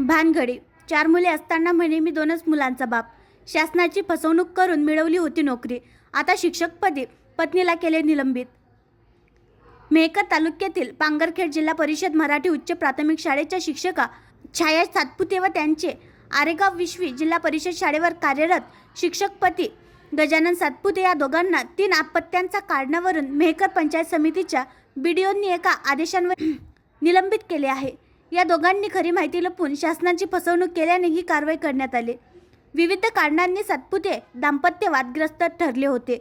भानगडी 4 मुले असताना म्हणे मी 2च मुलांचा बाप. शासनाची फसवणूक करून मिळवली होती नोकरी. आता शिक्षकपदी पत्नीला केले निलंबित. मेहकर तालुक्यातील पांगरखेड जिल्हा परिषद मराठी उच्च प्राथमिक शाळेच्या शिक्षिका छाया सातपुते व त्यांचे आरेगाव विश्वी जिल्हा परिषद शाळेवर कार्यरत शिक्षकपती गजानन सातपुते या दोघांना 3 अपत्यांच्या कारणावरून मेहकर पंचायत समितीच्या बीडीओंनी एका आदेशान्वये निलंबित केले आहे. या दोघांनी खरी माहिती लपवून शासनाची फसवणूक केल्याने ही कारवाई करण्यात आली. विविध कारणांनी सातपुते दाम्पत्य वादग्रस्त ठरले होते.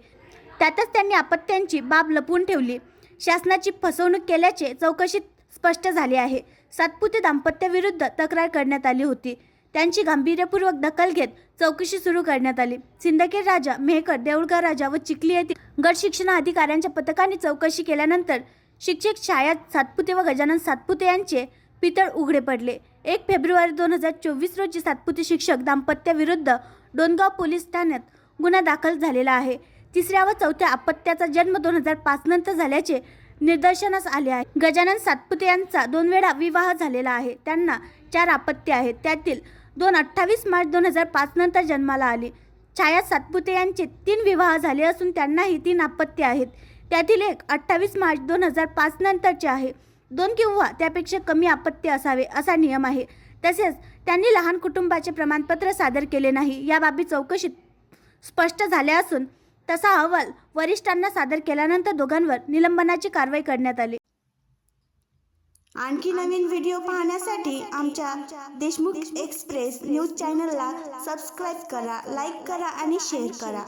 त्यातच त्यांनी अपत्यांची बाब लपवून ठेवली. शासनाची फसवणूक केल्याचे चौकशीत स्पष्ट झाले आहे. सातपुते दाम्पत्याविरुद्ध तक्रार करण्यात आली होती. त्यांची गांभीर्यपूर्वक दखल घेत चौकशी सुरू करण्यात आली. सिंदखेड राजा, मेहकर, देऊळगाव राजा व चिखली येथील गट शिक्षण अधिकाऱ्यांच्या पथकाने चौकशी केल्यानंतर शिक्षक छाया सातपुते व गजानन सातपुते यांचे पितळ उघडे पडले. 1 फेब्रुवारी 2024 रोजी सातपुते शिक्षक दाम्पत्याविरुद्ध डोणगाव पोलीस ठाण्यात गुन्हा दाखल झालेला आहे. 3ऱ्या व 4थ्या अपत्याचा जन्म 2005 नंतर झाल्याचे निदर्शनास आले आहे. गजानन सातपुते यांचा 2 वेळा विवाह झालेला आहे. त्यांना 4 अपत्ये आहेत. त्यातील 2 28 मार्च 2005 नंतर जन्माला आली. छाया सातपुते यांचे 3 विवाह झाले असून त्यांनाही 3 अपत्ये आहेत. त्यातील एक 28 मार्च 2005 नंतरचे आहे. 2 किंवा त्यापेक्षा कमी अपत्य असावे असा नियम आहे. तसेच त्यांनी लहान कुटुंबाचे प्रमाणपत्र सादर केले नाही. या बाबी चौकशीत स्पष्ट झाल्या असून तसा अहवाल वरिष्ठांना सादर केल्यानंतर दोघांवर निलंबनाची कारवाई करण्यात आली. आणखी नवीन व्हिडिओ पाहण्यासाठी आमच्या देशमुख एक्सप्रेस न्यूज चॅनलला सबस्क्राईब करा, लाईक करा आणि शेअर करा.